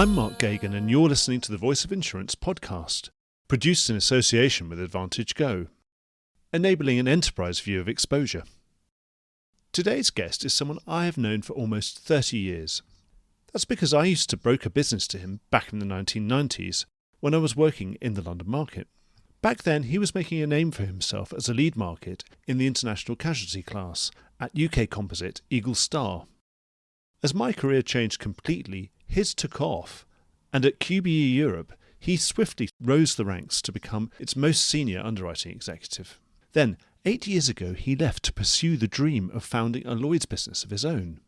I'm Mark Gagan, and you're listening to the Voice of Insurance podcast, produced in association with Advantage Go, enabling an enterprise view of exposure. Today's guest is someone I have known for almost 30 years. That's because I used to broker business to him back in the 1990s when I was working in the London market. Back then, he was making a name for himself as a lead market in the international casualty class at UK composite Eagle Star. As my career changed completely, his took off, and at QBE Europe, he swiftly rose the ranks to become its most senior underwriting executive. Then, 8 years ago, he left to pursue the dream of founding a Lloyd's business of his own.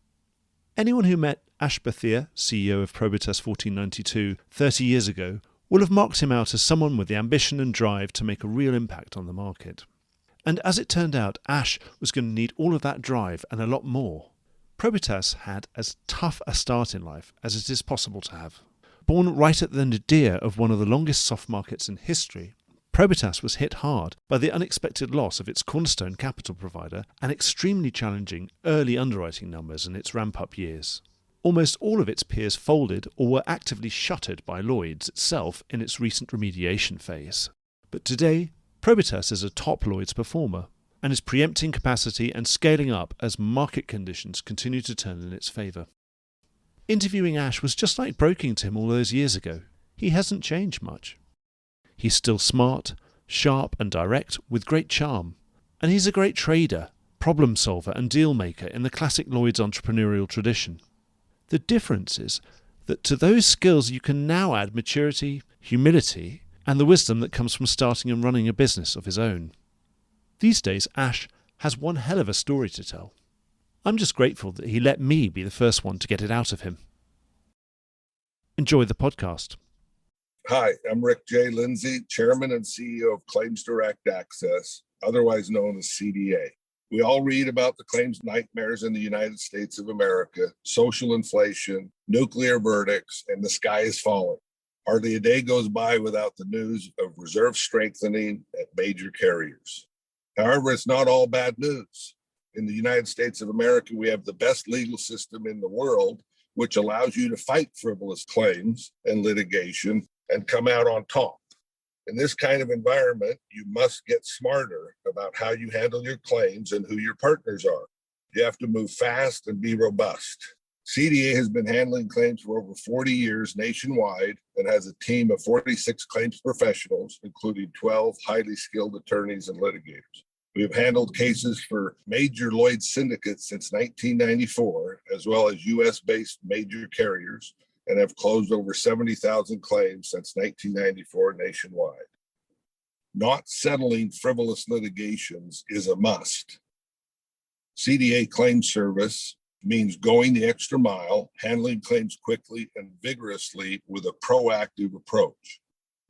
Anyone who met Ash Bathia, CEO of Probitas 1492, 30 years ago, will have marked him out as someone with the ambition and drive to make a real impact on the market. And as it turned out, Ash was going to need all of that drive and a lot more. Probitas had as tough a start in life as it is possible to have. Born right at the nadir of one of the longest soft markets in history, Probitas was hit hard by the unexpected loss of its cornerstone capital provider and extremely challenging early underwriting numbers in its ramp-up years. Almost all of its peers folded or were actively shuttered by Lloyd's itself in its recent remediation phase. But today, Probitas is a top Lloyd's performer and is preempting capacity and scaling up as market conditions continue to turn in its favour. Interviewing Ash was just like broking to him all those years ago. He hasn't changed much. He's still smart, sharp and direct with great charm. And he's a great trader, problem solver and deal maker in the classic Lloyd's entrepreneurial tradition. The difference is that to those skills you can now add maturity, humility and the wisdom that comes from starting and running a business of his own. These days, Ash has one hell of a story to tell. I'm just grateful that he let me be the first one to get it out of him. Enjoy the podcast. Hi, I'm Rick J. Lindsay, Chairman and CEO of Claims Direct Access, otherwise known as CDA. We all read about the claims nightmares in the United States of America, social inflation, nuclear verdicts, and the sky is falling. Hardly a day goes by without the news of reserve strengthening at major carriers. However, it's not all bad news. In the United States of America, we have the best legal system in the world, which allows you to fight frivolous claims and litigation and come out on top. In this kind of environment, you must get smarter about how you handle your claims and who your partners are. You have to move fast and be robust. CDA has been handling claims for over 40 years nationwide and has a team of 46 claims professionals, including 12 highly skilled attorneys and litigators. We have handled cases for major Lloyd's syndicates since 1994, as well as U.S.-based major carriers, and have closed over 70,000 claims since 1994 nationwide. Not settling frivolous litigations is a must. CDA Claims Service means going the extra mile, handling claims quickly and vigorously with a proactive approach.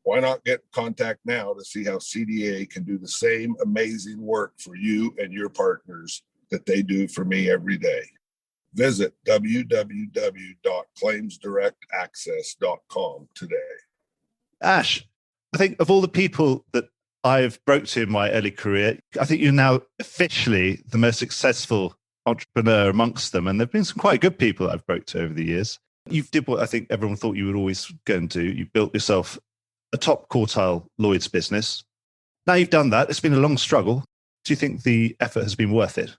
Why not get in contact now to see how CDA can do the same amazing work for you and your partners that they do for me every day? Visit www.claimsdirectaccess.com today. Ash, I think of all the people that I've broke to in my early career, I think you're now officially the most successful entrepreneur amongst them. And there have been some quite good people I've broke to over the years. You did what I think everyone thought you would always go and do. You built yourself a top quartile Lloyd's business. Now you've done that. It's been a long struggle. Do you think the effort has been worth it?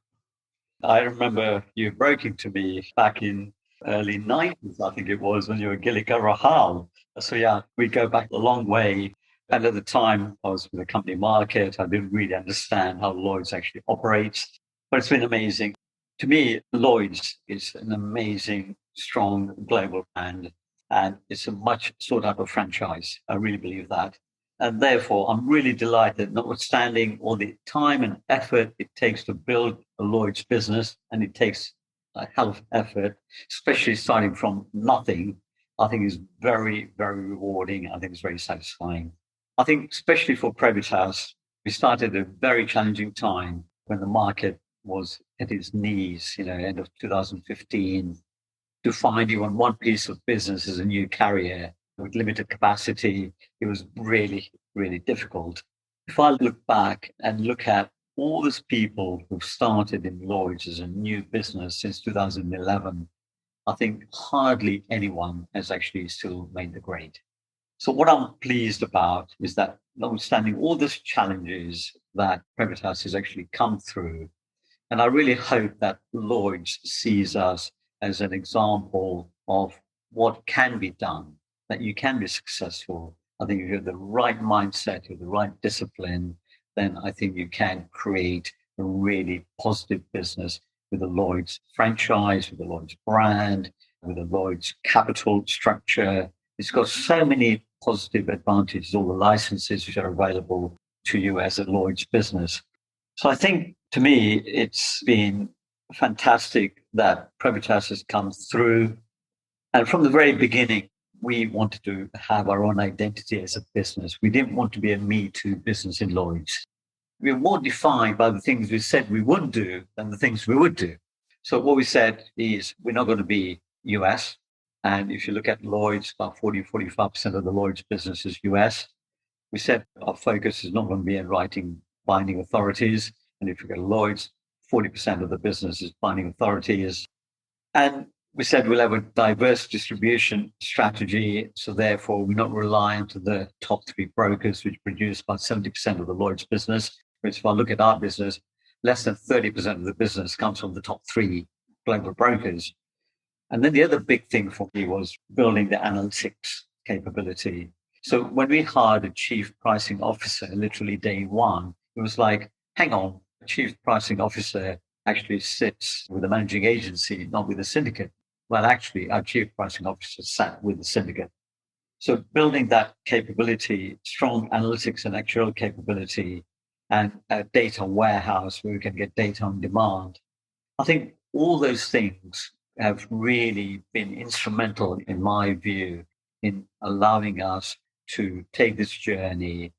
I remember you broking to me back in early 90s, I think it was, when you were Gilligan Rahal. So yeah, we go back a long way. And at the time, I was with the company market. I didn't really understand how Lloyd's actually operates, but it's been amazing. To me, Lloyd's is an amazing, strong global brand, and it's a much sought after franchise. I really believe that. And therefore, I'm really delighted, notwithstanding all the time and effort it takes to build a Lloyd's business, and it takes a hell of effort, especially starting from nothing. I think is very, very rewarding. I think it's very satisfying. I think especially for Probitas, we started at a very challenging time when the market was at its knees, end of 2015. To find even one piece of business as a new carrier with limited capacity, it was really, really difficult. If I look back and look at all these people who've started in Lloyd's as a new business since 2011, I think hardly anyone has actually still made the grade. So what I'm pleased about is that notwithstanding all these challenges that Probitas has actually come through, and I really hope that Lloyd's sees us as an example of what can be done, that you can be successful. I think if you have the right mindset, you have the right discipline, then I think you can create a really positive business with the Lloyd's franchise, with the Lloyd's brand, with the Lloyd's capital structure. It's got so many positive advantages, all the licenses which are available to you as a Lloyd's business. So I think, to me, it's been fantastic that Probitas has come through. And from the very beginning, we wanted to have our own identity as a business. We didn't want to be a Me Too business in Lloyd's. We were more defined by the things we said we wouldn't do than the things we would do. So what we said is we're not going to be US. And if you look at Lloyd's, about 45% of the Lloyd's business is US. We said our focus is not going to be in writing binding authorities. And if you look at Lloyd's, 40% of the business is binding authorities. And we said we'll have a diverse distribution strategy. So therefore, we're not reliant on the top three brokers, which produce about 70% of the Lloyd's business. Which if I look at our business, less than 30% of the business comes from the top three global brokers. And then the other big thing for me was building the analytics capability. So when we hired a chief pricing officer, literally day one, it was like, hang on, a chief pricing officer actually sits with a managing agency, not with a syndicate. Well, actually, our chief pricing officer sat with the syndicate. So building that capability, strong analytics and actuarial capability, and a data warehouse where we can get data on demand. I think all those things have really been instrumental, in my view, in allowing us to take this journey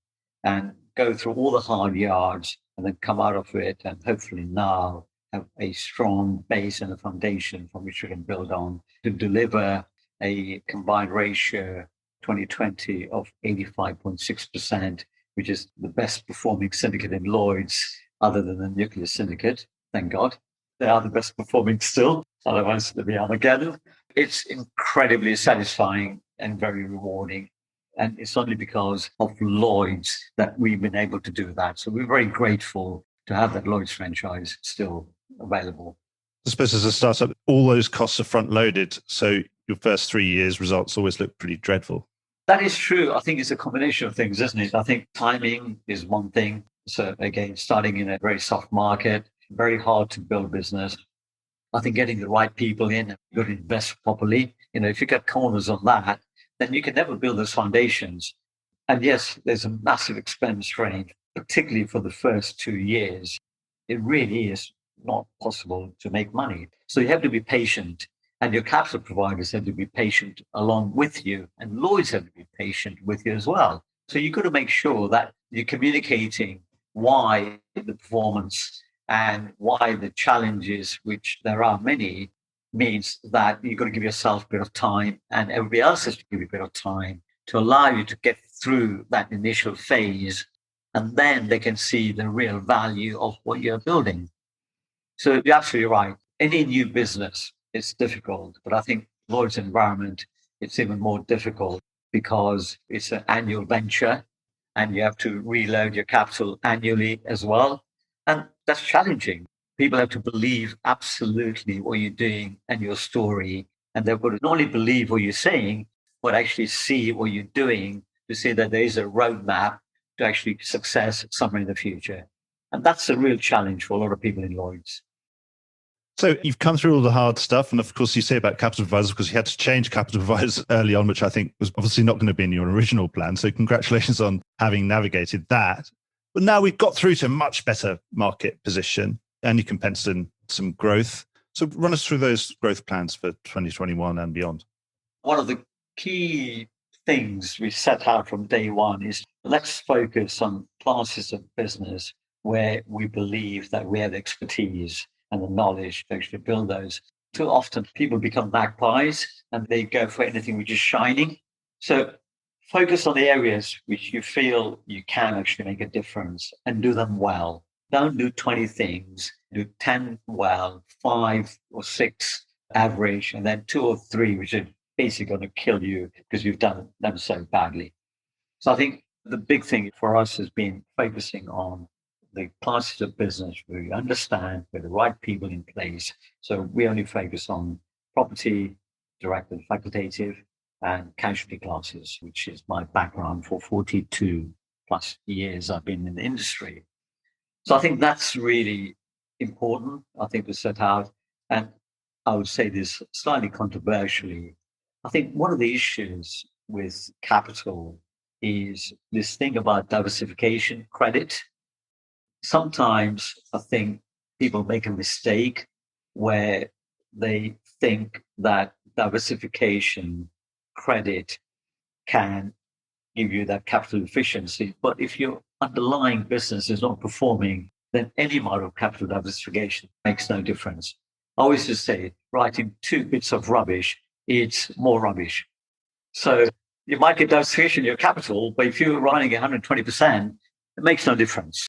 and go through all the hard yards and then come out of it and hopefully now have a strong base and a foundation from which we can build on to deliver a combined ratio 2020 of 85.6%, which is the best performing syndicate in Lloyd's other than the nuclear syndicate. Thank God. They are the best performing still. Otherwise, they'll be Armageddon. It's incredibly satisfying and very rewarding. And it's only because of Lloyd's that we've been able to do that. So we're very grateful to have that Lloyd's franchise still available. I suppose as a startup, all those costs are front loaded. So your first 3 years results always look pretty dreadful. That is true. I think it's a combination of things, isn't it? I think timing is one thing. So again, starting in a very soft market, very hard to build business. I think getting the right people in and you've got to invest properly. If you get corners on that, then you can never build those foundations. And yes, there's a massive expense drain, particularly for the first 2 years. It really is not possible to make money. So you have to be patient. And your capital providers have to be patient along with you. And Lloyd's have to be patient with you as well. So you've got to make sure that you're communicating why the performance and why the challenges, which there are many, means that you've got to give yourself a bit of time and everybody else has to give you a bit of time to allow you to get through that initial phase. And then they can see the real value of what you're building. So you're absolutely right. Any new business, it's difficult. But I think Lloyd's environment, it's even more difficult because it's an annual venture and you have to reload your capital annually as well. And that's challenging. People have to believe absolutely what you're doing and your story. And they've got to not only believe what you're saying, but actually see what you're doing to see that there is a roadmap to actually success somewhere in the future. And that's a real challenge for a lot of people in Lloyd's. So you've come through all the hard stuff. And of course, you say about capital providers because you had to change capital providers early on, which I think was obviously not going to be in your original plan. So congratulations on having navigated that. But now we've got through to a much better market position and you can pencil in some growth. So run us through those growth plans for 2021 and beyond. One of the key things we set out from day one is let's focus on classes of business where we believe that we have expertise and the knowledge to actually build those. Too often people become magpies and they go for anything which is shining. So focus on the areas which you feel you can actually make a difference and do them well. Don't do 20 things, do 10 well, 5 or 6 average, and then 2 or 3 which are basically going to kill you because you've done them so badly. So I think the big thing for us has been focusing on the classes of business where we understand, with the right people in place. So we only focus on property, direct and facultative, and casualty classes, which is my background for 42 plus years I've been in the industry. So I think that's really important, I think, to set out. And I would say this slightly controversially. I think one of the issues with capital is this thing about diversification credit. Sometimes I think people make a mistake where they think that diversification credit can give you that capital efficiency. But if your underlying business is not performing, then any amount of capital diversification makes no difference. I always just say, writing 2 bits of rubbish, it's more rubbish. So you might get diversification in your capital, but if you're running 120%, it makes no difference.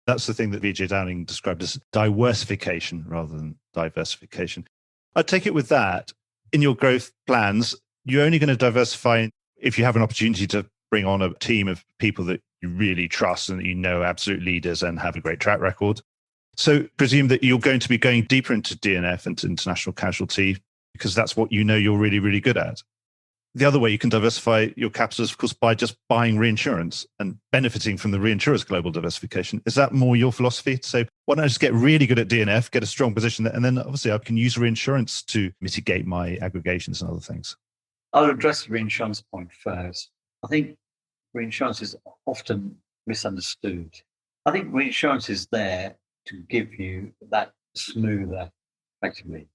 That's the thing that Vijay Downing described as diversification rather than diversification. I take it with that, in your growth plans, you're only going to diversify if you have an opportunity to bring on a team of people that you really trust and that you know absolute leaders and have a great track record. So presume that you're going to be going deeper into DNF and international casualty because that's what you know you're really, really good at. The other way you can diversify your capital is, of course, by just buying reinsurance and benefiting from the reinsurer's global diversification. Is that more your philosophy? So why don't I just get really good at DNF, get a strong position there, and then obviously I can use reinsurance to mitigate my aggregations and other things? I'll address the reinsurance point first. I think reinsurance is often misunderstood. I think reinsurance is there to give you that smoother, effectively.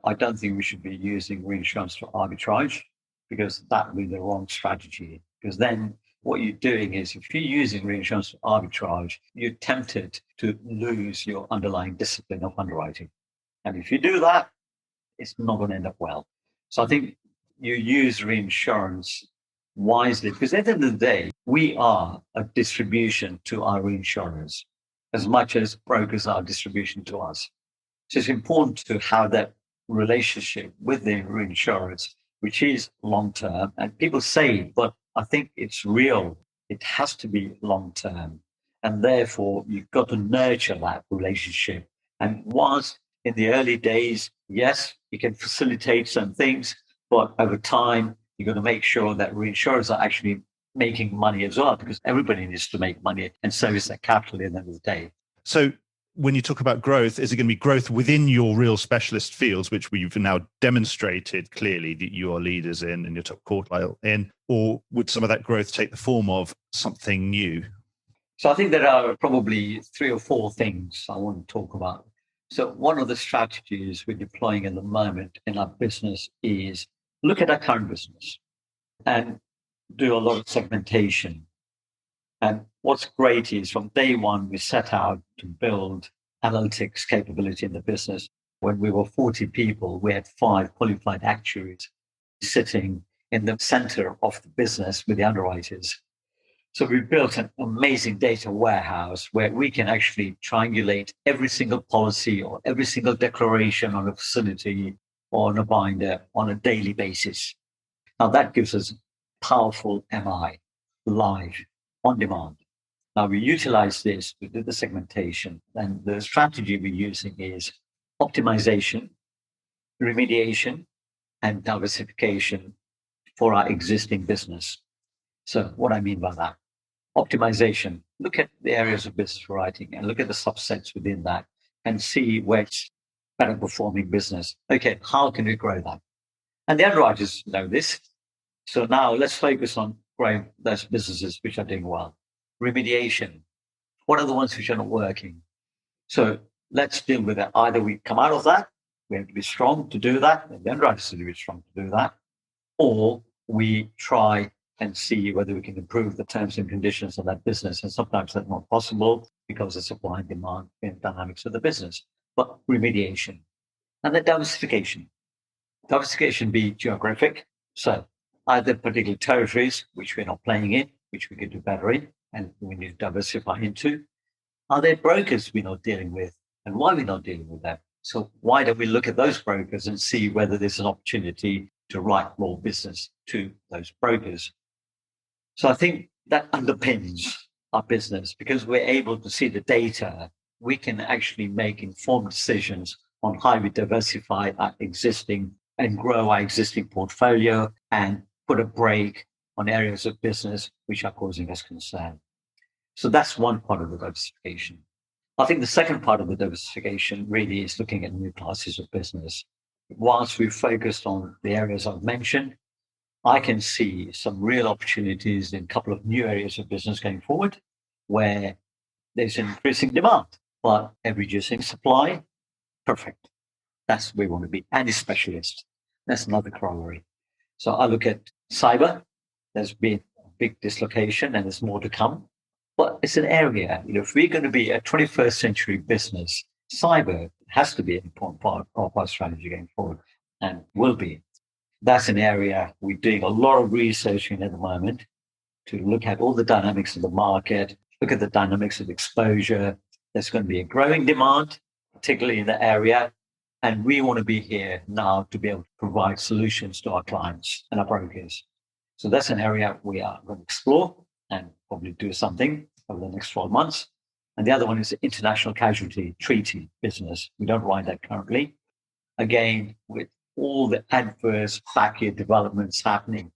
I don't think we should be using reinsurance for arbitrage because that would be the wrong strategy. Because then what you're doing is if you're using reinsurance for arbitrage, you're tempted to lose your underlying discipline of underwriting. And if you do that, it's not going to end up well. So I think you use reinsurance wisely because at the end of the day, we are a distribution to our reinsurers as much as brokers are distribution to us. So it's important to have that relationship with the reinsurers, which is long-term. And people say, but I think it's real. It has to be long-term. And therefore, you've got to nurture that relationship. And whilst in the early days, yes, you can facilitate some things, but over time, you've got to make sure that reinsurers are actually making money as well, because everybody needs to make money and service their capital at the end of the day. So when you talk about growth, is it going to be growth within your real specialist fields, which we've now demonstrated clearly that you are leaders in and your top quartile in, or would some of that growth take the form of something new? So I think there are probably 3 or 4 things I want to talk about. So one of the strategies we're deploying at the moment in our business is look at our current business and do a lot of segmentation. And what's great is from day one, we set out to build analytics capability in the business. When we were 40 people, we had 5 qualified actuaries sitting in the center of the business with the underwriters. So we built an amazing data warehouse where we can actually triangulate every single policy or every single declaration on a facility or on a binder on a daily basis. Now that gives us powerful MI, live, on demand. Now we utilize this to do the segmentation, and the strategy we're using is optimization, remediation, and diversification for our existing business. So what I mean by that, optimization, look at the areas of business we're writing and look at the subsets within that and see where it's better performing business. Okay, how can we grow that? And the underwriters know this. So now let's focus on growing those businesses which are doing well. Remediation, what are the ones which are not working? So let's deal with it. Either we come out of that, we have to be strong to do that, and the underwriters have to be strong to do that, or we try and see whether we can improve the terms and conditions of that business. And sometimes that's not possible because of supply and demand and dynamics of the business. But remediation. And then diversification. Diversification be geographic. So either particular territories which we're not playing in, which we could do better in, and we need to diversify into. Are there brokers we're not dealing with? And why we're not dealing with them? So why don't we look at those brokers and see whether there's an opportunity to write more business to those brokers? So I think that underpins our business because we're able to see the data. We can actually make informed decisions on how we diversify our existing and grow our existing portfolio and put a brake on areas of business which are causing us concern. So that's one part of the diversification. I think the second part of the diversification really is looking at new classes of business. Whilst we've focused on the areas I've mentioned, I can see some real opportunities in a couple of new areas of business going forward where there's increasing demand, but a reducing supply. Perfect. That's where we want to be. And a specialist. That's another corollary. So I look at cyber. There's been a big dislocation and there's more to come. But it's an area, if we're going to be a 21st century business, cyber has to be an important part of our strategy going forward and will be. That's an area we're doing a lot of research in at the moment to look at all the dynamics of the market, look at the dynamics of exposure. There's going to be a growing demand, particularly in the area. And we want to be here now to be able to provide solutions to our clients and our brokers. So that's an area we are going to explore and probably do something over the next 12 months. And the other one is the international casualty treaty business. We don't write that currently. Again, with all the adverse back-year developments happening,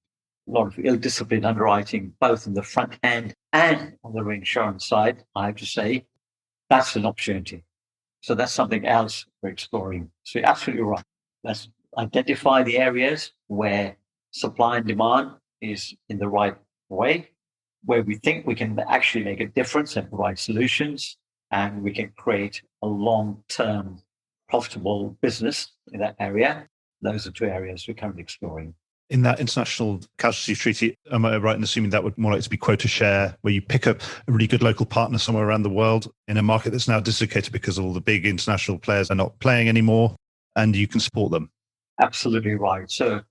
a lot of ill-disciplined underwriting, both in the front end and on the reinsurance side, I have to say, that's an opportunity. So that's something else we're exploring. So you're absolutely right. Let's identify the areas where supply and demand is in the right way, where we think we can actually make a difference and provide solutions, and we can create a long-term profitable business in that area. Those are two areas we're currently exploring. In that international casualty treaty, am I right in assuming that would more like to be quota share, where you pick up a really good local partner somewhere around the world in a market that's now dislocated because all the big international players are not playing anymore, and you can support them? Absolutely right. So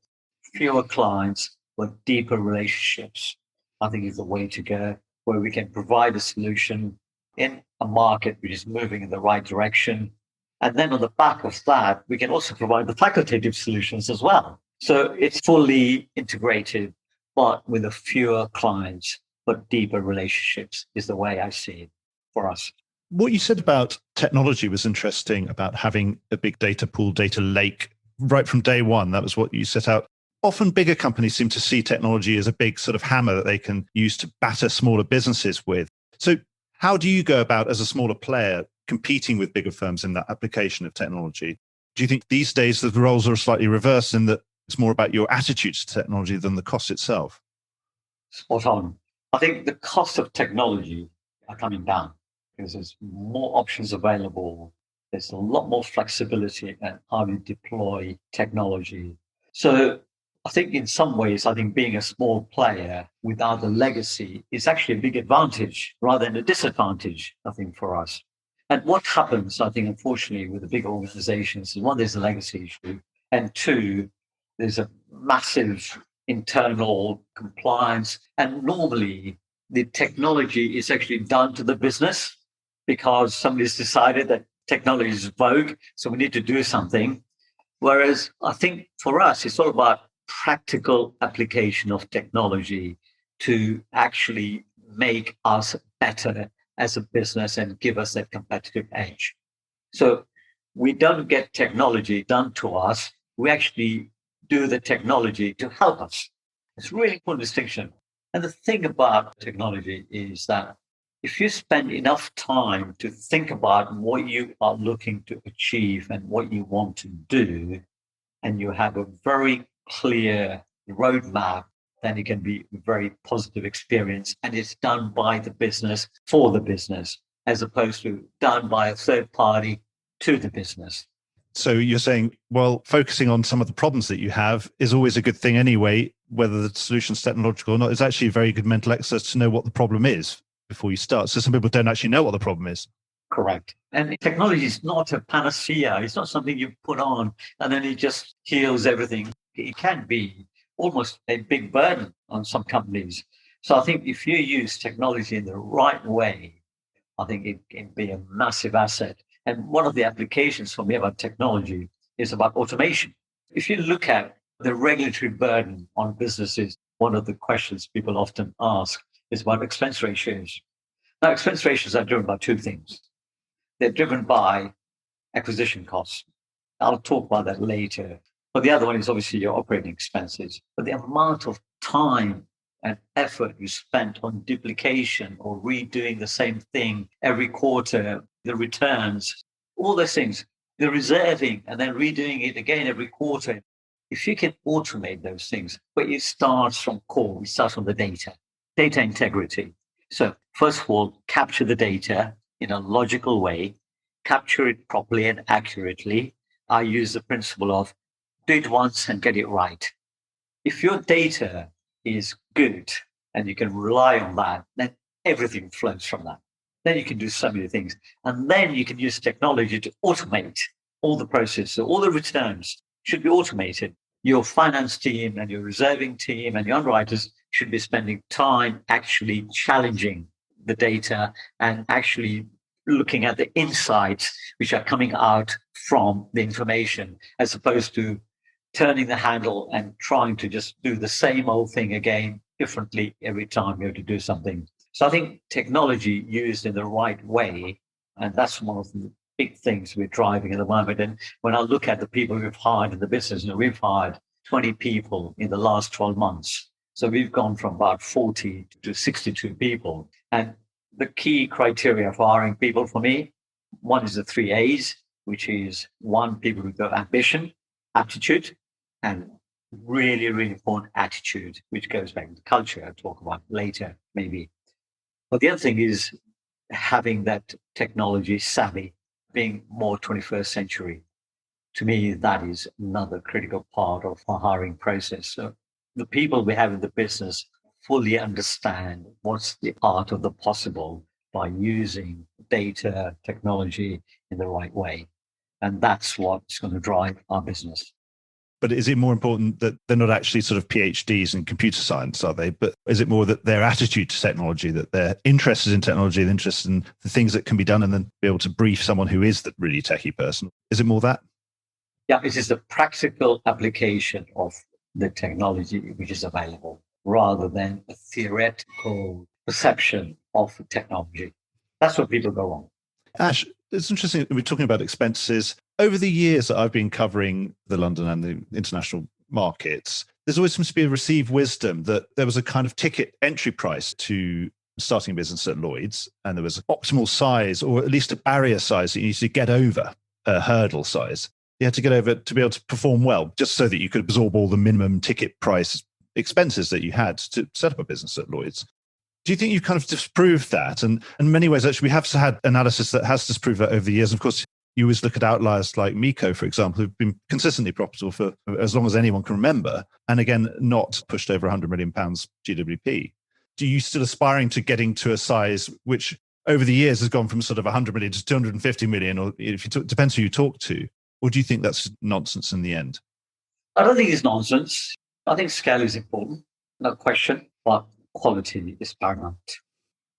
fewer clients with deeper relationships, I think, is the way to go, where we can provide a solution in a market which is moving in the right direction. And then on the back of that, we can also provide the facultative solutions as well. So it's fully integrated, but with a fewer clients, but deeper relationships is the way I see it for us. What you said about technology was interesting, about having a big data pool, data lake, right from day one. That was what you set out. Often bigger companies seem to see technology as a big sort of hammer that they can use to batter smaller businesses with. So how do you go about, as a smaller player, competing with bigger firms in that application of technology? Do you think these days the roles are slightly reversed in that it's more about your attitudes to technology than the cost itself? Spot on. I think the cost of technology are coming down because there's more options available. There's a lot more flexibility in how you deploy technology. So I think in some ways, I think being a small player without a legacy is actually a big advantage rather than a disadvantage, I think, for us. And what happens, I think, unfortunately, with the big organizations is, one, there's a legacy issue, and two, there's a massive internal compliance. And normally the technology is actually done to the business because somebody's decided that technology is vogue, so we need to do something. Whereas I think for us, it's all about practical application of technology to actually make us better as a business and give us that competitive edge. So we don't get technology done to us. We actually do the technology to help us. It's a really important distinction. And the thing about technology is that if you spend enough time to think about what you are looking to achieve and what you want to do, and you have a very clear roadmap, then it can be a very positive experience. And it's done by the business for the business, as opposed to done by a third party to the business. So you're saying, well, focusing on some of the problems that you have is always a good thing anyway, whether the solution's technological or not. It's actually a very good mental exercise to know what the problem is before you start. So some people don't actually know what the problem is. Correct. And technology is not a panacea. It's not something you put on and then it just heals everything. It can be almost a big burden on some companies. So I think if you use technology in the right way, I think it can be a massive asset. And one of the applications for me about technology is about automation. If you look at the regulatory burden on businesses, one of the questions people often ask is about expense ratios. Now, expense ratios are driven by two things. They're driven by acquisition costs. I'll talk about that later. But the other one is obviously your operating expenses. But the amount of time and effort you spent on duplication or redoing the same thing every quarter, the returns, all those things, the reserving and then redoing it again every quarter. If you can automate those things, but it starts from core, it starts from the data integrity. So first of all, capture the data in a logical way, capture it properly and accurately. I use the principle of do it once and get it right. If your data is good and you can rely on that, then everything flows from that. Then you can do so many things. And then you can use technology to automate all the processes. So all the returns should be automated. Your finance team and your reserving team and your underwriters should be spending time actually challenging the data and actually looking at the insights which are coming out from the information, as opposed to turning the handle and trying to just do the same old thing again differently every time you have to do something. So I think technology used in the right way, and that's one of the big things we're driving at the moment. And when I look at the people we've hired in the business, we've hired 20 people in the last 12 months. So we've gone from about 40 to 62 people. And the key criteria for hiring people for me, one is the 3 A's, which is one, people who've got ambition, aptitude, and really, really important attitude, which goes back to culture I'll talk about later, maybe. But the other thing is having that technology savvy, being more 21st century. To me, that is another critical part of our hiring process. So the people we have in the business fully understand what's the art of the possible by using data technology in the right way. And that's what's going to drive our business. But is it more important that they're not actually sort of PhDs in computer science, are they? But is it more that their attitude to technology, that they're interested in technology, they're interested in the things that can be done and then be able to brief someone who is the really techie person? Is it more that? Yeah, it is the practical application of the technology which is available rather than a theoretical perception of technology. That's where people go wrong. Ash, it's interesting. We're talking about expenses. Over the years that I've been covering the London and the international markets, there's always seems to be a received wisdom that there was a kind of ticket entry price to starting a business at Lloyd's, and there was an optimal size, or at least a barrier size that you need to get over, a hurdle size. You had to get over to be able to perform well, just so that you could absorb all the minimum ticket price expenses that you had to set up a business at Lloyd's. Do you think you've kind of disproved that? And in many ways, actually, we have had analysis that has disproved that over the years. And of course, you always look at outliers like Miko, for example, who've been consistently profitable for as long as anyone can remember. And again, not pushed over £100 million GWP. Do you still aspiring to getting to a size which over the years has gone from sort of 100 million to 250 million, or if you depends who you talk to? Or do you think that's nonsense in the end? I don't think it's nonsense. I think scale is important, no question, but quality is paramount.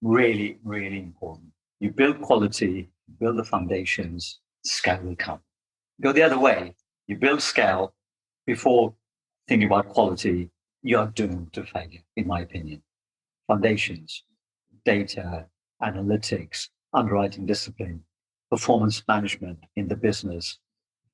Really, really important. You build quality, build the foundations, scale will come. Go the other way. You build scale before thinking about quality, you're doomed to failure, in my opinion. Foundations, data, analytics, underwriting discipline, performance management in the business,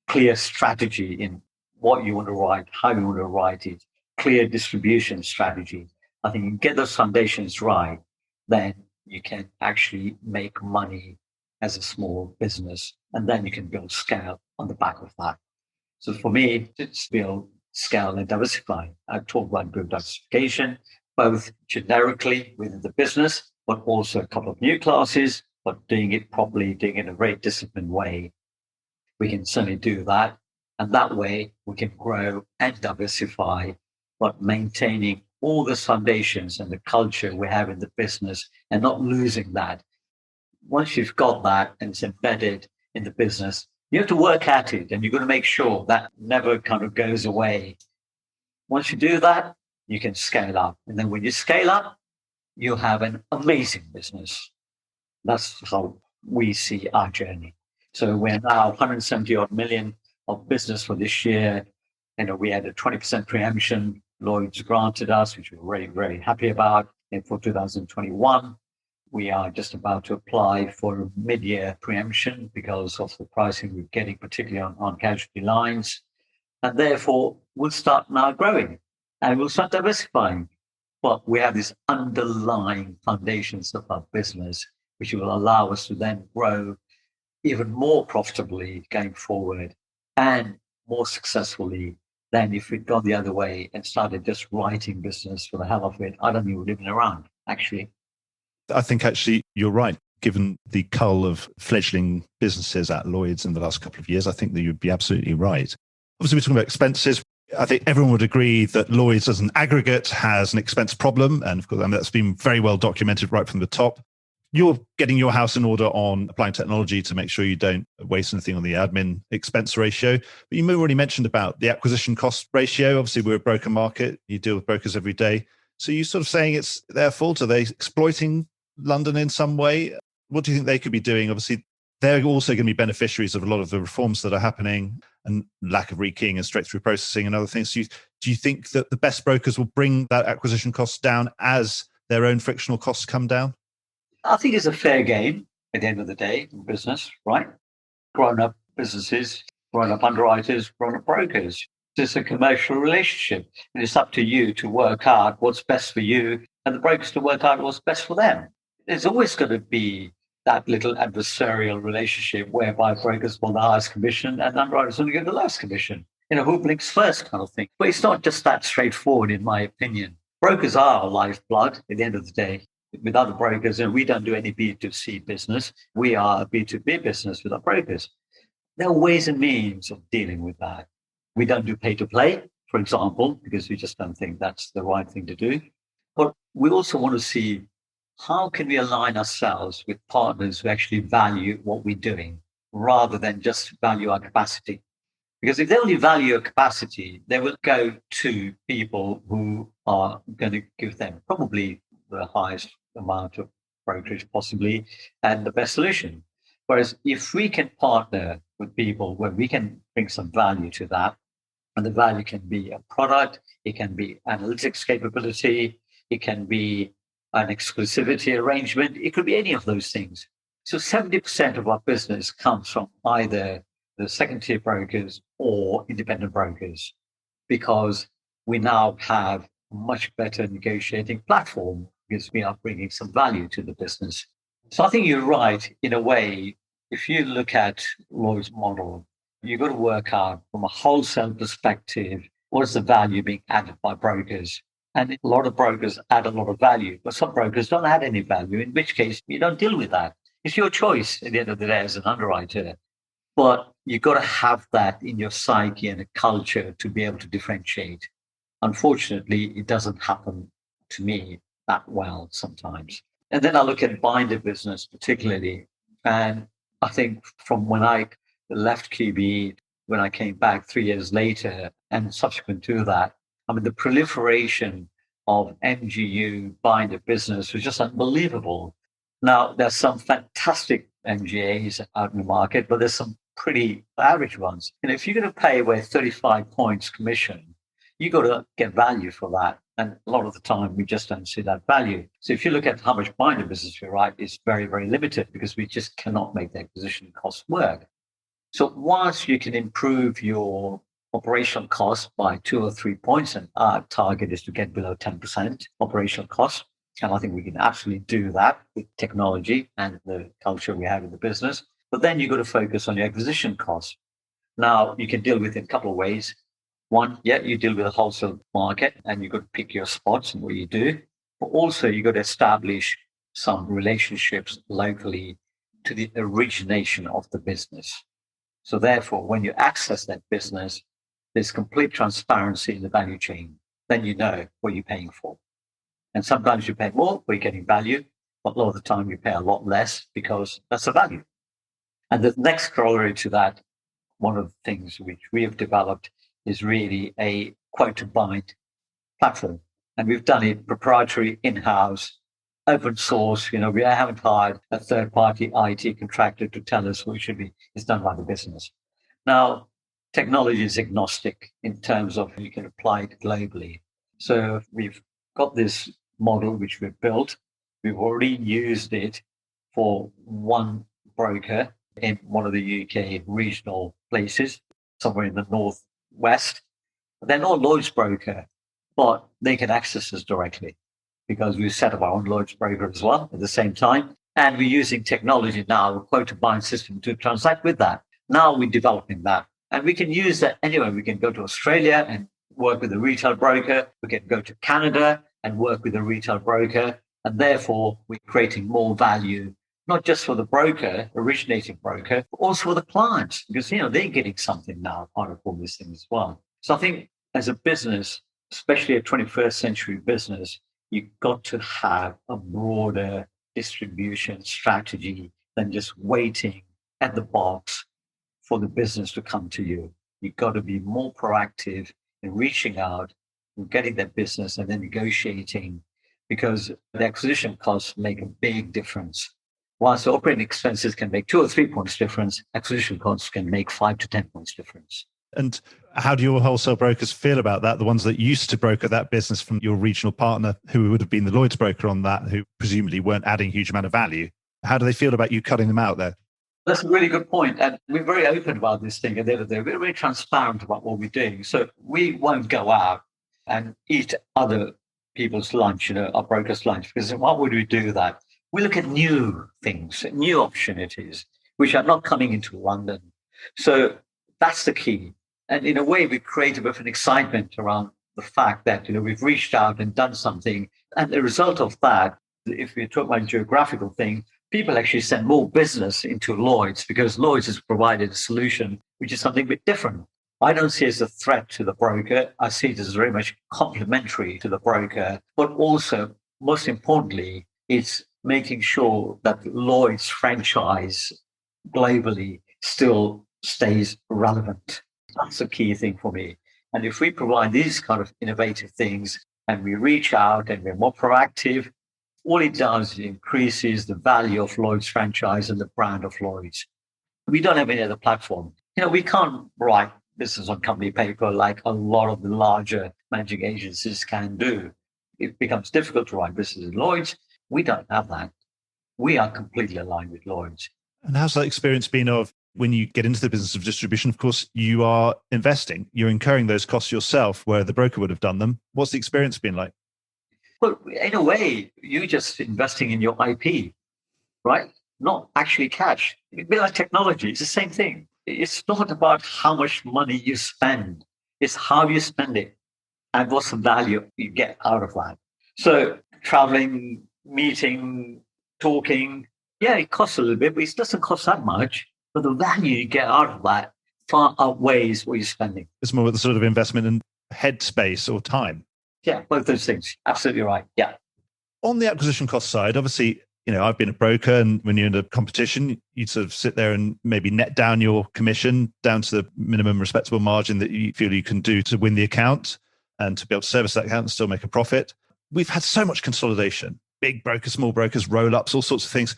clear strategy in what you want to write, how you want to write it, clear distribution strategy. I think you get those foundations right, then you can actually make money as a small business, and then you can build scale on the back of that. So for me, it's build scale and diversify. I talk about group diversification, both generically within the business, but also a couple of new classes, but doing it properly, doing it in a very disciplined way. We can certainly do that. And that way we can grow and diversify, but maintaining all the foundations and the culture we have in the business and not losing that. Once you've got that and it's embedded in the business, you have to work at it and you've got to make sure that never kind of goes away. Once you do that, you can scale up. And then when you scale up, you have an amazing business. That's how we see our journey. So we're now 170 odd million of business for this year. We had a 20% preemption Lloyd's granted us, which we're very, very happy about. And for 2021, we are just about to apply for a mid-year preemption because of the pricing we're getting, particularly on casualty lines. And therefore, we'll start now growing and we'll start diversifying. But we have these underlying foundations of our business, which will allow us to then grow even more profitably going forward and more successfully than if we'd gone the other way and started just writing business for the hell of it. I don't think we would have been around, actually. I think actually you're right. Given the cull of fledgling businesses at Lloyd's in the last couple of years, I think that you'd be absolutely right. Obviously, we're talking about expenses. I think everyone would agree that Lloyd's as an aggregate has an expense problem. And of course, that's been very well documented right from the top. You're getting your house in order on applying technology to make sure you don't waste anything on the admin expense ratio. But you already mentioned about the acquisition cost ratio. Obviously, we're a broker market. You deal with brokers every day. So you're sort of saying it's their fault? Are they exploiting London in some way? What do you think they could be doing? Obviously, they're also going to be beneficiaries of a lot of the reforms that are happening and lack of rekeying and straight-through processing and other things. Do you think that the best brokers will bring that acquisition costs down as their own frictional costs come down? I think it's a fair game at the end of the day in business, right? Grown-up businesses, grown-up underwriters, grown-up brokers. It's a commercial relationship. And it's up to you to work out what's best for you and the brokers to work out what's best for them. There's always going to be that little adversarial relationship whereby brokers want the highest commission and underwriters want to get the lowest commission. Who blinks first kind of thing. But it's not just that straightforward, in my opinion. Brokers are our lifeblood at the end of the day. With other brokers, and we don't do any B2C business. We are a B2B business with our brokers. There are ways and means of dealing with that. We don't do pay to play, for example, because we just don't think that's the right thing to do. But we also want to see how can we align ourselves with partners who actually value what we're doing rather than just value our capacity. Because if they only value your capacity, they will go to people who are going to give them probably the highest amount of brokerage possibly and the best solution. Whereas if we can partner with people where we can bring some value to that, and the value can be a product, it can be analytics capability, it can be an exclusivity arrangement, it could be any of those things. So 70% of our business comes from either the second tier brokers or independent brokers, because we now have a much better negotiating platform because we are bringing some value to the business. So I think you're right in a way. If you look at Lloyd's model, you've got to work out from a wholesale perspective, what is the value being added by brokers? And a lot of brokers add a lot of value, but some brokers don't add any value, in which case you don't deal with that. It's your choice at the end of the day as an underwriter. But you've got to have that in your psyche and a culture to be able to differentiate. Unfortunately, it doesn't happen to me that well sometimes. And then I look at binder business particularly. And I think from when I left QBE, when I came back 3 years later and subsequent to that, the proliferation of MGU binder business was just unbelievable. Now, there's some fantastic MGAs out in the market, but there's some pretty average ones. If you're going to pay away 35 points commission, you got to get value for that. And a lot of the time, we just don't see that value. So if you look at how much binder business we write, it's very, very limited because we just cannot make the acquisition cost work. So whilst you can improve your operational cost by 2 or 3 points, and our target is to get below 10% operational cost, and I think we can absolutely do that with technology and the culture we have in the business. But then you've got to focus on your acquisition costs. Now, you can deal with it in a couple of ways. One, you deal with the wholesale market and you've got to pick your spots and what you do. But also, you've got to establish some relationships locally to the origination of the business. So therefore, when you access that business, there's complete transparency in the value chain. Then you know what you're paying for. And sometimes you pay more, but you're getting value. But a lot of the time, you pay a lot less because that's the value. And the next corollary to that, one of the things which we have developed is really a quote to bind platform. And we've done it proprietary in-house. open source. We haven't hired a third-party IT contractor to tell us what should be. It's done by the business. Now, technology is agnostic in terms of you can apply it globally. So we've got this model which we've built. We've already used it for one broker in one of the UK regional places, somewhere in the northwest. They're not Lloyd's broker, but they can access us directly because we've set up our own Lloyd's broker as well at the same time. And we're using technology now, a quote to bind system to transact with that. Now we're developing that. And we can use that anywhere. We can go to Australia and work with a retail broker. We can go to Canada and work with a retail broker. And therefore, we're creating more value, not just for the broker, originating broker, but also for the clients, because, they're getting something now out of all these things as well. So I think as a business, especially a 21st century business, you've got to have a broader distribution strategy than just waiting at the box for the business to come to you. You've got to be more proactive in reaching out and getting that business and then negotiating, because the acquisition costs make a big difference. Whilst the operating expenses can make 2 or 3 points difference, acquisition costs can make 5 to 10 points difference. And how do your wholesale brokers feel about that? The ones that used to broker that business from your regional partner, who would have been the Lloyd's broker on that, who presumably weren't adding a huge amount of value. How do they feel about you cutting them out there? That's a really good point. And we're very open about this thing. At the end of the day, we're very transparent about what we're doing. So we won't go out and eat other people's lunch, our brokers' lunch, because why would we do that? We look at new things, new opportunities, which are not coming into London. So that's the key. And in a way, we create a bit of an excitement around the fact that, we've reached out and done something. And the result of that, if we talk about geographical thing, people actually send more business into Lloyd's because Lloyd's has provided a solution, which is something a bit different. I don't see it as a threat to the broker. I see it as very much complementary to the broker, but also, most importantly, it's making sure that Lloyd's franchise globally still stays relevant. That's a key thing for me. And if we provide these kind of innovative things and we reach out and we're more proactive, all it does is increases the value of Lloyd's franchise and the brand of Lloyd's. We don't have any other platform. We can't write business on company paper like a lot of the larger managing agencies can do. It becomes difficult to write business in Lloyd's. We don't have that. We are completely aligned with Lloyd's. And how's that experience been of when you get into the business of distribution? Of course, you are investing. You're incurring those costs yourself where the broker would have done them. What's the experience been like? Well, in a way, you're just investing in your IP, right? Not actually cash. It'd be like technology. It's the same thing. It's not about how much money you spend. It's how you spend it and what's the value you get out of that. So traveling, meeting, talking, yeah, it costs a little bit, but it doesn't cost that much. But the value you get out of that far outweighs what you're spending. It's more the sort of investment in headspace or time. Yeah, both those things. Absolutely right. Yeah. On the acquisition cost side, obviously, I've been a broker, and when you're in a competition, you sort of sit there and maybe net down your commission down to the minimum respectable margin that you feel you can do to win the account and to be able to service that account and still make a profit. We've had so much consolidation, big brokers, small brokers, roll-ups, all sorts of things.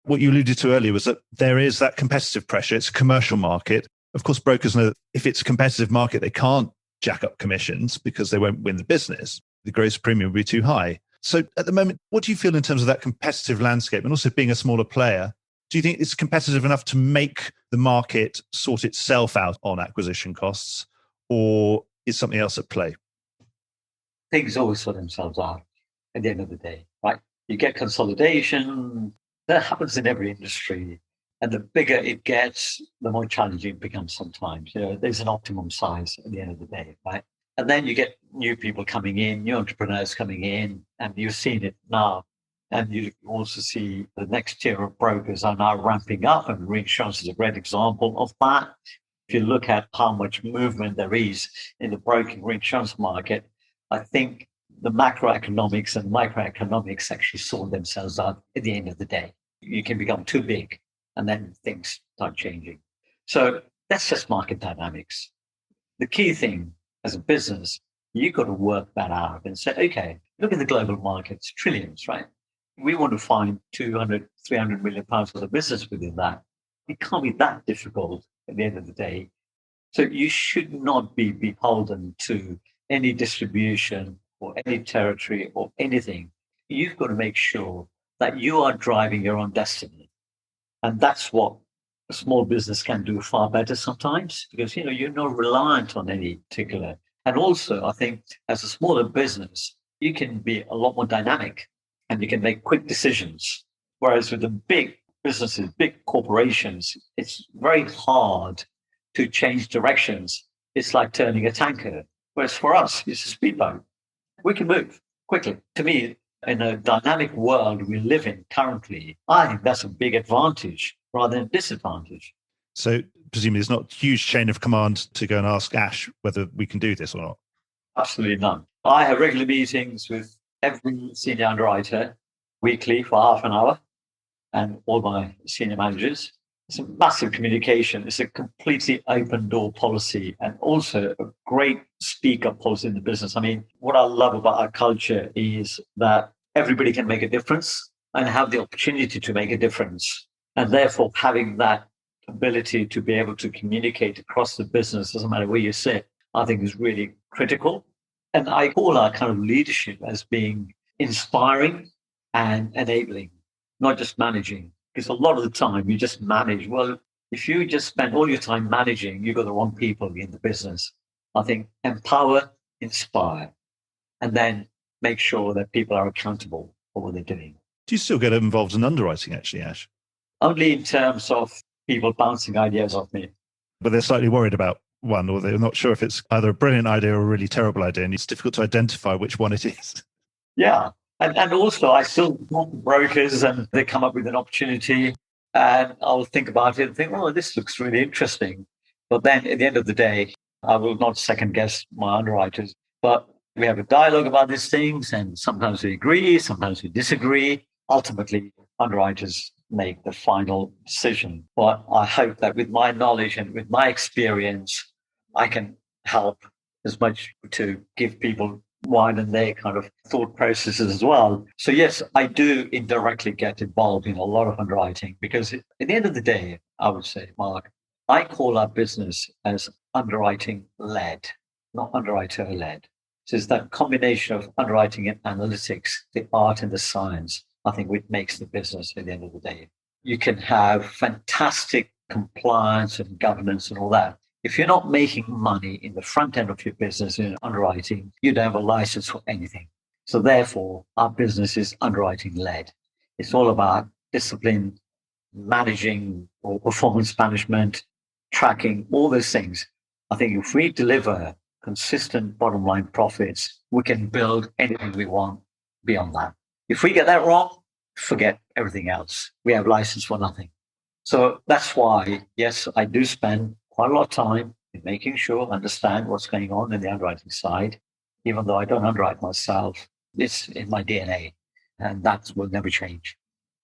What you alluded to earlier was that there is that competitive pressure. It's a commercial market. Of course, brokers know that if it's a competitive market, they can't jack up commissions because they won't win the business. The gross premium will be too high. So at the moment, what do you feel in terms of that competitive landscape and also being a smaller player? Do you think it's competitive enough to make the market sort itself out on acquisition costs, or is something else at play? Things always sort themselves out at the end of the day, right? You get consolidation. That happens in every industry. And the bigger it gets, the more challenging it becomes sometimes. There's an optimum size at the end of the day, right? And then you get new people coming in, new entrepreneurs coming in, and you've seen it now. And you also see the next tier of brokers are now ramping up, and reinsurance is a great example of that. If you look at how much movement there is in the broking reinsurance market, I think the macroeconomics and microeconomics actually sort themselves out at the end of the day. You can become too big, and then things start changing. So that's just market dynamics. The key thing as a business, you've got to work that out and say, okay, look at the global markets, trillions, right? We want to find 200, 300 million pounds of the business within that. It can't be that difficult at the end of the day. So you should not be beholden to any distribution or any territory or anything. You've got to make sure that you are driving your own destiny. And that's what a small business can do far better sometimes, because you're not reliant on any particular. And also, I think as a smaller business, you can be a lot more dynamic and you can make quick decisions. Whereas with the big businesses, big corporations, it's very hard to change directions. It's like turning a tanker. Whereas for us, it's a speedboat. We can move quickly. To me, in a dynamic world we live in currently, I think that's a big advantage rather than disadvantage. So presumably there's not a huge chain of command to go and ask Ash whether we can do this or not. Absolutely none. I have regular meetings with every senior underwriter weekly for half an hour and all my senior managers. It's a massive communication. It's a completely open door policy and also a great speak up policy in the business. I mean, what I love about our culture is that everybody can make a difference and have the opportunity to make a difference. And therefore, having that ability to be able to communicate across the business, doesn't matter where you sit, I think is really critical. And I call our kind of leadership as being inspiring and enabling, not just managing. Because a lot of the time you just manage. Well, if you just spend all your time managing, you've got the wrong people in the business. I think empower, inspire, and then make sure that people are accountable for what they're doing. Do you still get involved in underwriting, actually, Ash? Only in terms of people bouncing ideas off me. But they're slightly worried about one, or they're not sure if it's either a brilliant idea or a really terrible idea, and it's difficult to identify which one it is. Yeah. And also, I still talk to brokers and they come up with an opportunity and I'll think about it and think, oh, this looks really interesting. But then at the end of the day, I will not second guess my underwriters. But we have a dialogue about these things and sometimes we agree, sometimes we disagree. Ultimately, underwriters make the final decision. But I hope that with my knowledge and with my experience, I can help as much to give people widen their kind of thought processes as well. So yes, I do indirectly get involved in a lot of underwriting because at the end of the day, I would say, Mark, I call our business as underwriting led, not underwriter led. So it's that combination of underwriting and analytics, the art and the science, I think, which makes the business at the end of the day. You can have fantastic compliance and governance and all that. If you're not making money in the front end of your business in underwriting, you don't have a license for anything. So therefore, our business is underwriting led. It's all about discipline, managing or performance management, tracking, all those things. I think if we deliver consistent bottom line profits, we can build anything we want beyond that. If we get that wrong, forget everything else. We have license for nothing. So that's why, yes, I do spend quite a lot of time in making sure I understand what's going on in the underwriting side, even though I don't underwrite myself. It's in my DNA, and that will never change.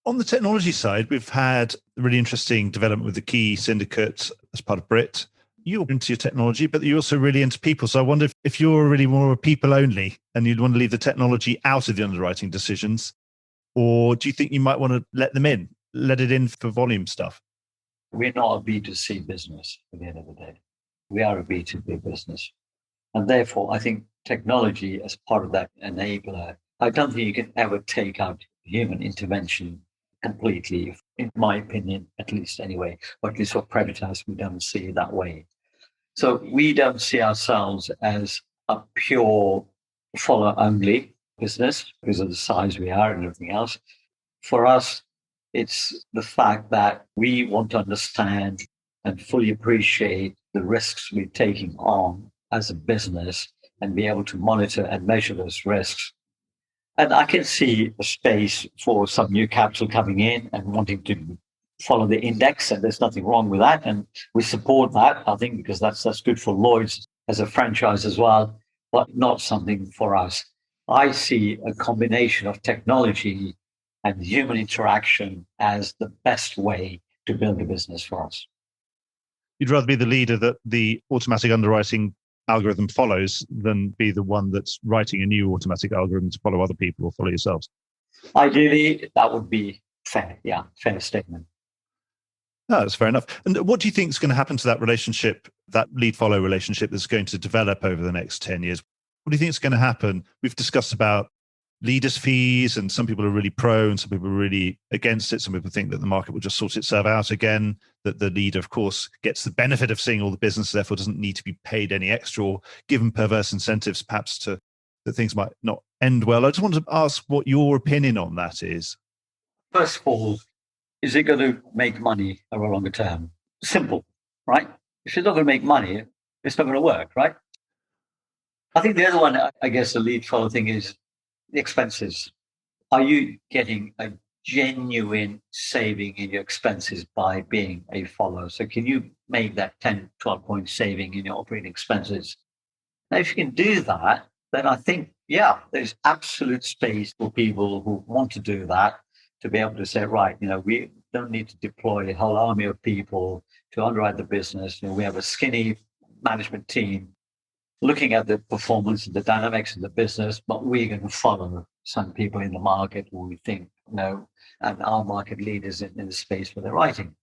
On the technology side, we've had a really interesting development with the Key Syndicate as part of Brit. You're into your technology, but you're also really into people. So I wonder if you're really more people only and you'd want to leave the technology out of the underwriting decisions, or do you think you might want to let them in, let it in for volume stuff? We're not a B2C business at the end of the day. We are a B2B business. And therefore, I think technology as part of that enabler, I don't think you can ever take out human intervention completely, in my opinion, at least anyway, or at least for Probitas, we don't see it that way. So we don't see ourselves as a pure follow-only business because of the size we are and everything else. For us, it's the fact that we want to understand and fully appreciate the risks we're taking on as a business and be able to monitor and measure those risks. And I can see a space for some new capital coming in and wanting to follow the index, and there's nothing wrong with that. And we support that, I think, because that's good for Lloyd's as a franchise as well, but not something for us. I see a combination of technology and human interaction as the best way to build a business for us. You'd rather be the leader that the automatic underwriting algorithm follows than be the one that's writing a new automatic algorithm to follow other people or follow yourselves? Ideally, that would be fair. Yeah, fair statement. No, that's fair enough. And what do you think is going to happen to that relationship, that lead-follow relationship that's going to develop over the next 10 years? What do you think is going to happen? We've discussed about leaders' fees, and some people are really pro and some people are really against it. Some people think that the market will just sort itself out again, that the leader, of course, gets the benefit of seeing all the business, therefore doesn't need to be paid any extra or given perverse incentives, perhaps that things might not end well. I just want to ask what your opinion on that is. First of all, is it going to make money over a longer term? Simple, right? If it's not going to make money, it's not going to work, right? I think the other one, I guess, the lead follow thing is the expenses. Are you getting a genuine saving in your expenses by being a follower? So can you make that 10, 12 point saving in your operating expenses? Now, if you can do that, then I think, yeah, there's absolute space for people who want to do that to be able to say, right, we don't need to deploy a whole army of people to underwrite the business. We have a skinny management team looking at the performance and the dynamics of the business, but we're going to follow some people in the market who we think know and are market leaders in the space where they're writing.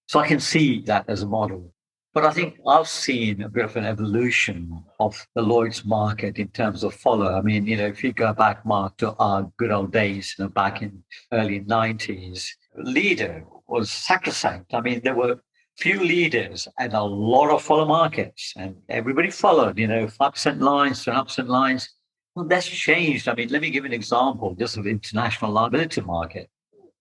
So I can see that as a model. But I think I've seen a bit of an evolution of the Lloyd's market in terms of follow. I mean, if you go back, Mark, to our good old days, back in early 90s, leader was sacrosanct. I mean, there were few leaders and a lot of follow markets, and everybody followed, 5% lines, 2.5% lines. Well, that's changed. I mean, let me give an example just of the international liability market.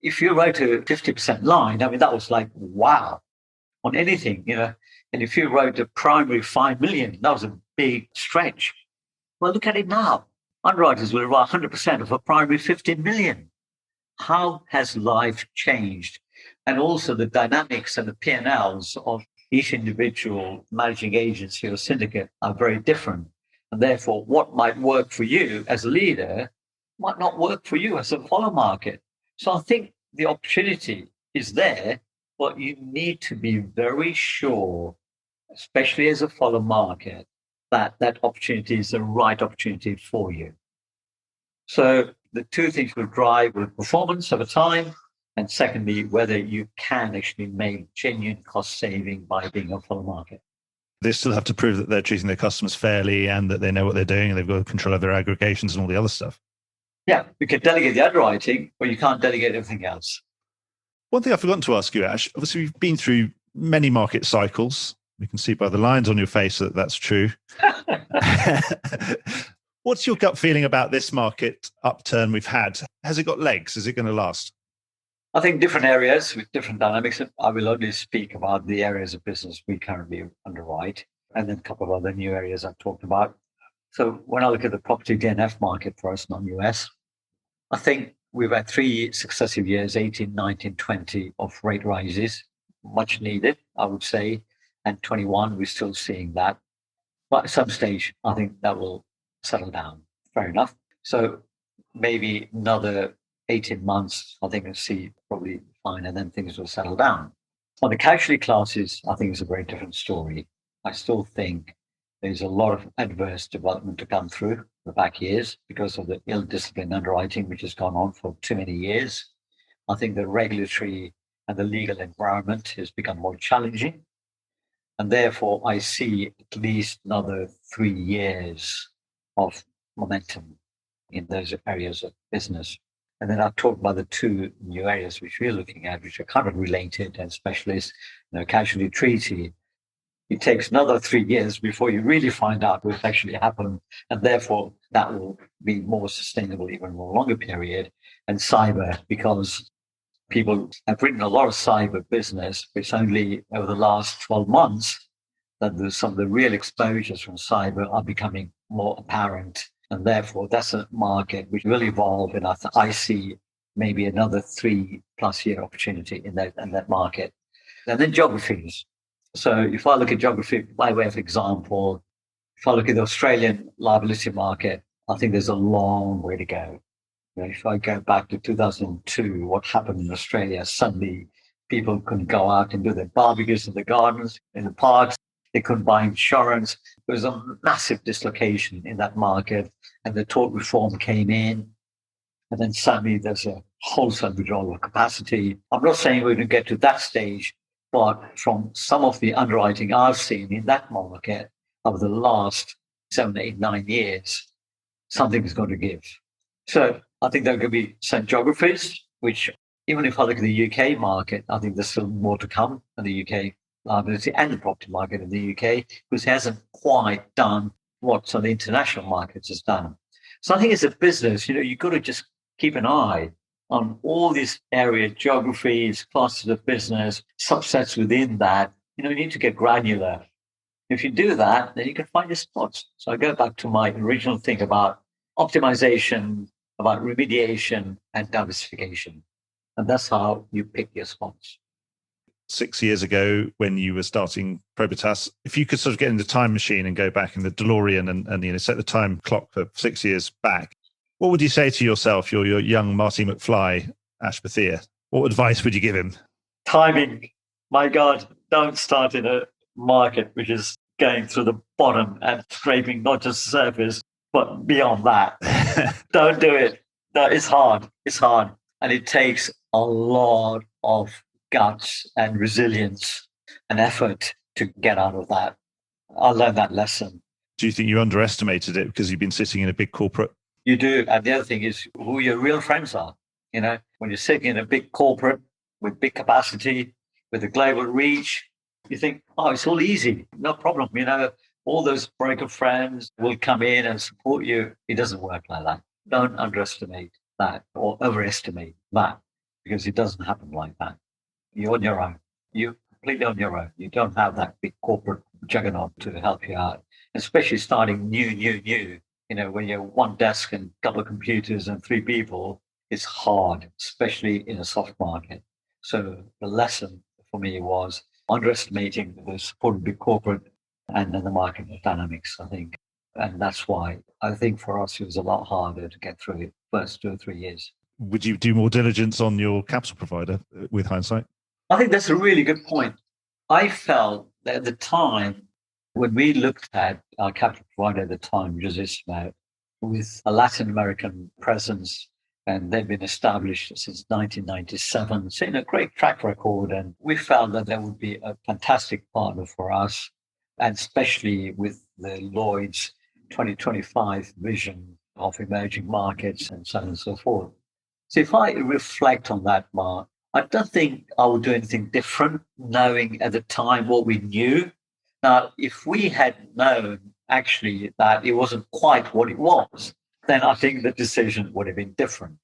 If you wrote a 50% line, I mean, that was like, wow, on anything, And if you wrote a primary 5 million, that was a big stretch. Well, look at it now. Underwriters will write 100% of a primary 15 million. How has life changed? And also the dynamics and the P&Ls of each individual managing agency or syndicate are very different. And therefore, what might work for you as a leader might not work for you as a follow market. So I think the opportunity is there, but you need to be very sure, especially as a follow market, that that opportunity is the right opportunity for you. So the two things will drive with performance over time. And secondly, whether you can actually make genuine cost saving by being a follow market. They still have to prove that they're treating their customers fairly and that they know what they're doing and they've got control of their aggregations and all the other stuff. Yeah, you can delegate the underwriting, but you can't delegate everything else. One thing I've forgotten to ask you, Ash, obviously we've been through many market cycles. We can see by the lines on your face that that's true. What's your gut feeling about this market upturn we've had? Has it got legs? Is it going to last? I think different areas with different dynamics. I will only speak about the areas of business we currently underwrite, and then a couple of other new areas I've talked about. So when I look at the property DNF market for us, non-US, I think we've had 3 successive years, 18, 19, 20, of rate rises, much needed, I would say. And 21, we're still seeing that. But at some stage, I think that will settle down. Fair enough. So maybe another 18 months, I think we'll see probably fine, and then things will settle down. On the casualty classes, I think it's a very different story. I still think there's a lot of adverse development to come through the back years because of the ill-disciplined underwriting, which has gone on for too many years. I think the regulatory and the legal environment has become more challenging. And therefore, I see at least another 3 years of momentum in those areas of business. And then I've talked about the 2 new areas which we're looking at, which are kind of related and specialist, casualty treaty. It takes another 3 years before you really find out what's actually happened. And therefore, that will be more sustainable, even more longer period. And cyber, because people have written a lot of cyber business, which only over the last 12 months, that some of the real exposures from cyber are becoming more apparent. And therefore, that's a market which will evolve. And I see maybe another 3+ year opportunity in that market. And then geographies. So if I look at geography, by way of example, if I look at the Australian liability market, I think there's a long way to go. If I go back to 2002, what happened in Australia, suddenly people couldn't go out and do their barbecues in the gardens, in the parks. They couldn't buy insurance. There was a massive dislocation in that market, and the tort reform came in. And then suddenly there's a wholesale withdrawal of capacity. I'm not saying we're going to get to that stage, but from some of the underwriting I've seen in that market over the last 7, 8, 9 years, something is going to give. So I think there could be some geographies, which even if I look at the UK market, I think there's still more to come in the UK liability and the property market in the UK, because it hasn't quite done what some of the international markets has done. So I think as a business, you've got to just keep an eye on all these area geographies, classes of business, subsets within that. You need to get granular. If you do that, then you can find your spots. So I go back to my original thing about optimization, about remediation and diversification. And that's how you pick your spots. 6 years ago, when you were starting Probitas, if you could sort of get in the time machine and go back in the DeLorean and set the time clock for 6 years back, what would you say to yourself, your young Marty McFly, Ash Bathia? What advice would you give him? Timing. My God, don't start in a market which is going through the bottom and scraping not just the surface, but beyond that. Don't do it. No, it's hard. It's hard. And it takes a lot of guts and resilience and effort to get out of that. I learned that lesson. Do you think you underestimated it because you've been sitting in a big corporate? You do. And the other thing is who your real friends are. When you're sitting in a big corporate with big capacity, with a global reach, you think, oh, it's all easy. No problem. All those broker friends will come in and support you. It doesn't work like that. Don't underestimate that or overestimate that, because it doesn't happen like that. You're on your own. You're completely on your own. You don't have that big corporate juggernaut to help you out, especially starting new. When you're one desk and a couple of computers and 3 people, it's hard, especially in a soft market. So the lesson for me was underestimating the support of big corporate and then the market dynamics, I think. And that's why I think for us, it was a lot harder to get through it first 2 or 3 years. Would you do more diligence on your capital provider with hindsight? I think that's a really good point. I felt that at the time, when we looked at our capital provider at the time, which was Ismail, with a Latin American presence, and they'd been established since 1997, so a great track record. And we found that there would be a fantastic partner for us, and especially with the Lloyd's 2025 vision of emerging markets and so on and so forth. So if I reflect on that, Mark, I don't think I would do anything different, knowing at the time what we knew. Now, if we had known actually that it wasn't quite what it was, then I think the decision would have been different.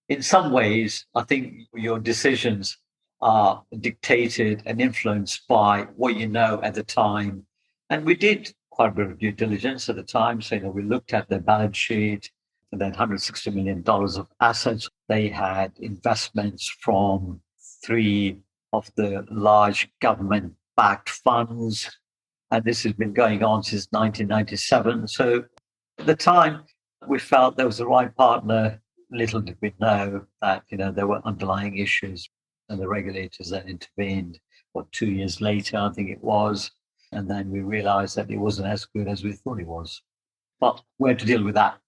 In some ways, I think your decisions are dictated and influenced by what you know at the time. And we did quite a bit of due diligence at the time. So, we looked at their balance sheet and then $160 million of assets. They had investments from 3 of the large government-backed funds. And this has been going on since 1997. So at the time, we felt there was the right partner. Little did we know that, there were underlying issues, and the regulators then intervened, 2 years later, I think it was. And then we realized that it wasn't as good as we thought it was. But we had to deal with that.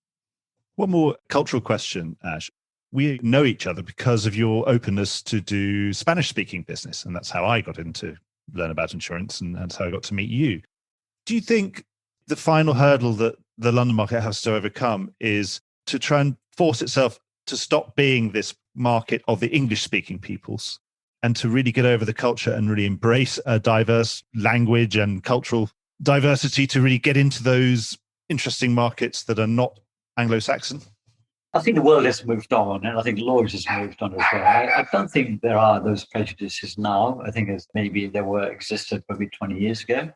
One more cultural question, Ash. We know each other because of your openness to do Spanish-speaking business, and that's how I got into learn about insurance, and that's how I got to meet you. Do you think the final hurdle that the London market has to overcome is to try and force itself to stop being this market of the English-speaking peoples and to really get over the culture and really embrace a diverse language and cultural diversity to really get into those interesting markets that are not Anglo-Saxon? I think the world has moved on, and I think Lloyd has moved on as well. I don't think there are those prejudices now. I think as maybe there were existed maybe 20 years ago.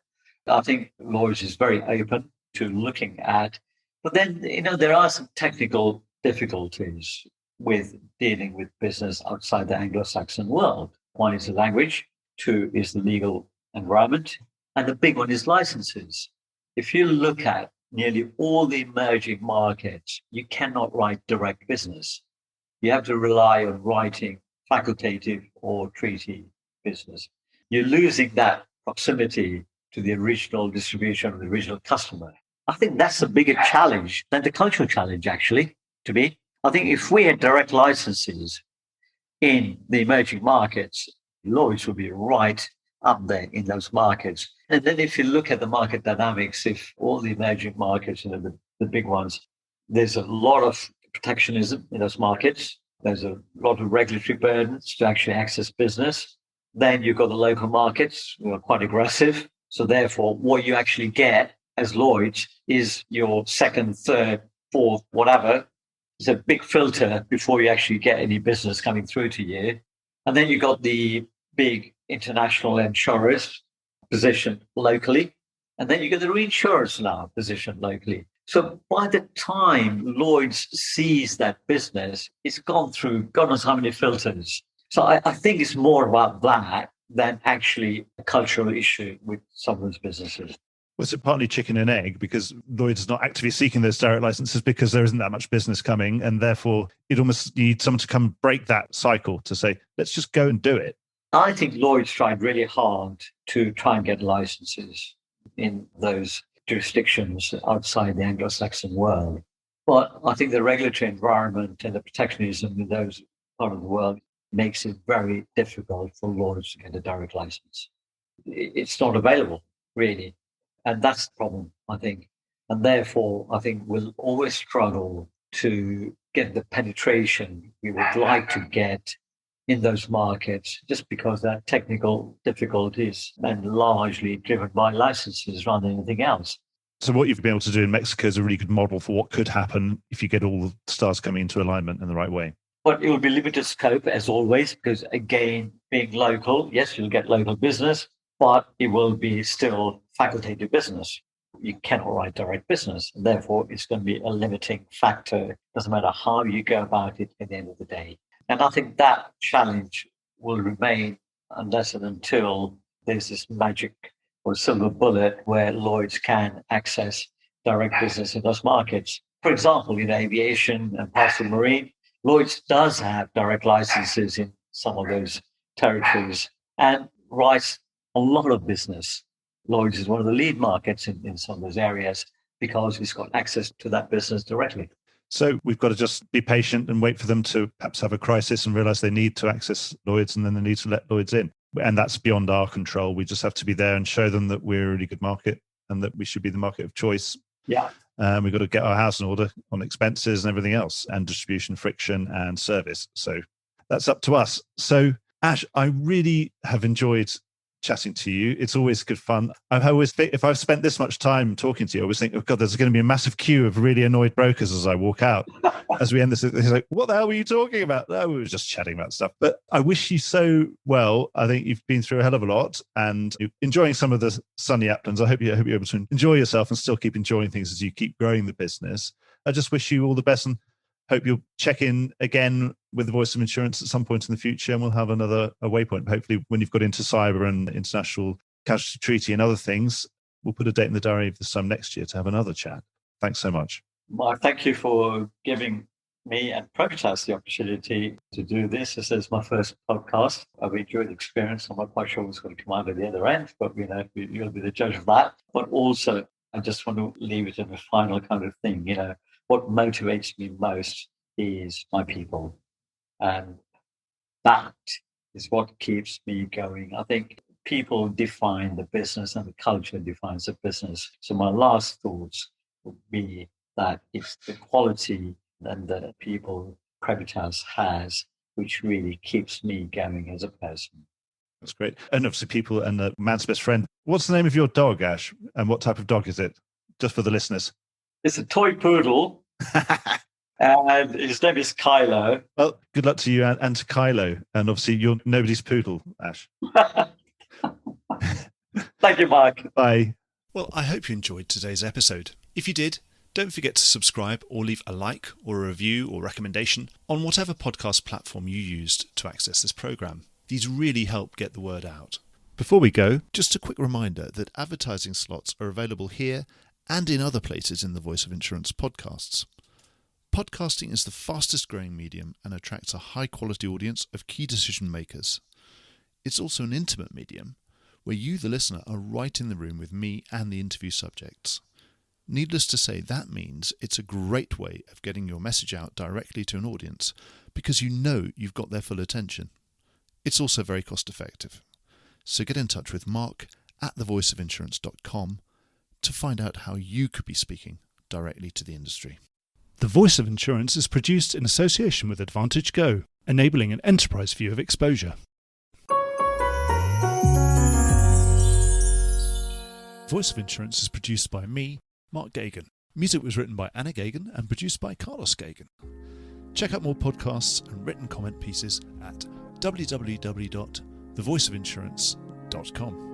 I think Lloyd is very open to looking at, but then, there are some technical difficulties with dealing with business outside the Anglo-Saxon world. One is the language, 2 is the legal environment, and the big one is licenses. If you look at nearly all the emerging markets, you cannot write direct business. You have to rely on writing facultative or treaty business. You're losing that proximity to the original distribution of the original customer. I think that's a bigger challenge than the cultural challenge, actually, to me. I think if we had direct licenses in the emerging markets, Lloyd's would be right up there in those markets. And then if you look at the market dynamics, if all the emerging markets, the big ones, there's a lot of protectionism in those markets. There's a lot of regulatory burdens to actually access business. Then you've got the local markets who are quite aggressive. So therefore, what you actually get as Lloyd's is your second, third, fourth, whatever. It's a big filter before you actually get any business coming through to you. And then you've got the big international insurers positioned locally. And then you get the reinsurers now positioned locally. So by the time Lloyd's sees that business, it's gone through God knows how many filters. So I think it's more about that than actually a cultural issue with some of those businesses. Was it partly chicken and egg because Lloyd's is not actively seeking those direct licenses because there isn't that much business coming, and therefore it almost needs someone to come break that cycle to say, let's just go and do it? I think Lloyd's tried really hard to try and get licenses in those jurisdictions outside the Anglo-Saxon world. But I think the regulatory environment and the protectionism in those part of the world makes it very difficult for Lloyd's to get a direct license. It's not available, really. And that's the problem, I think. And therefore, I think we'll always struggle to get the penetration we would like to get in those markets, just because there are technical difficulties and largely driven by licenses rather than anything else. So what you've been able to do in Mexico is a really good model for what could happen if you get all the stars coming into alignment in the right way. But it will be limited scope, as always, because, again, being local, yes, you'll get local business, but it will be still facultative business. You cannot write direct business. And therefore, it's going to be a limiting factor. It doesn't matter how you go about it at the end of the day. And I think that challenge will remain unless and until there's this magic or silver bullet where Lloyd's can access direct business in those markets. For example, in aviation and parcel marine, Lloyd's does have direct licenses in some of those territories and writes a lot of business. Lloyd's is one of the lead markets in some of those areas because it's got access to that business directly. So we've got to just be patient and wait for them to perhaps have a crisis and realize they need to access Lloyd's, and then they need to let Lloyd's in. And that's beyond our control. We just have to be there and show them that we're a really good market and that we should be the market of choice. Yeah. We've got to get our house in order on expenses and everything else, and distribution, friction, and service. So that's up to us. So Ash, I really have enjoyed chatting to you. It's always good fun. I always think if I've spent this much time talking to you, I always think, oh God, there's going to be a massive queue of really annoyed brokers as I walk out. As we end this, he's like, what the hell were you talking about? No, we were just chatting about stuff. But I wish you so well. I think you've been through a hell of a lot and you're enjoying some of the sunny uplands. I hope you're able to enjoy yourself and still keep enjoying things as you keep growing the business. I just wish you all the best and hope you'll check in again with the Voice of Insurance at some point in the future, and we'll have another waypoint. Hopefully, when you've got into cyber and international casualty treaty and other things, we'll put a date in the diary of this time next year to have another chat. Thanks so much. Mark, thank you for giving me and Probitas the opportunity to do this. This is my first podcast. I've enjoyed the experience. I'm not quite sure what's going to come out at the other end, but you'll be the judge of that. But also, I just want to leave it in a final kind of thing. What motivates me most is my people. And that is what keeps me going. I think people define the business and the culture defines the business. So my last thoughts would be that it's the quality and the people Probitas has which really keeps me going as a person. That's great. And obviously people and the man's best friend. What's the name of your dog, Ash? And what type of dog is it? Just for the listeners. It's a toy poodle. And his name is Kylo. Well, good luck to you and to Kylo. And obviously, you're nobody's poodle, Ash. Thank you, Mark. Bye. Well, I hope you enjoyed today's episode. If you did, don't forget to subscribe or leave a like or a review or recommendation on whatever podcast platform you used to access this programme. These really help get the word out. Before we go, just a quick reminder that advertising slots are available here and in other places in the Voice of Insurance podcasts. Podcasting is the fastest growing medium and attracts a high quality audience of key decision makers. It's also an intimate medium where you, the listener, are right in the room with me and the interview subjects. Needless to say, that means it's a great way of getting your message out directly to an audience because you know you've got their full attention. It's also very cost effective. So get in touch with Mark at thevoiceofinsurance.com to find out how you could be speaking directly to the industry. The Voice of Insurance is produced in association with Advantage Go, enabling an enterprise view of exposure. Voice of Insurance is produced by me, Mark Gagan. Music was written by Anna Gagan and produced by Carlos Gagan. Check out more podcasts and written comment pieces at www.thevoiceofinsurance.com.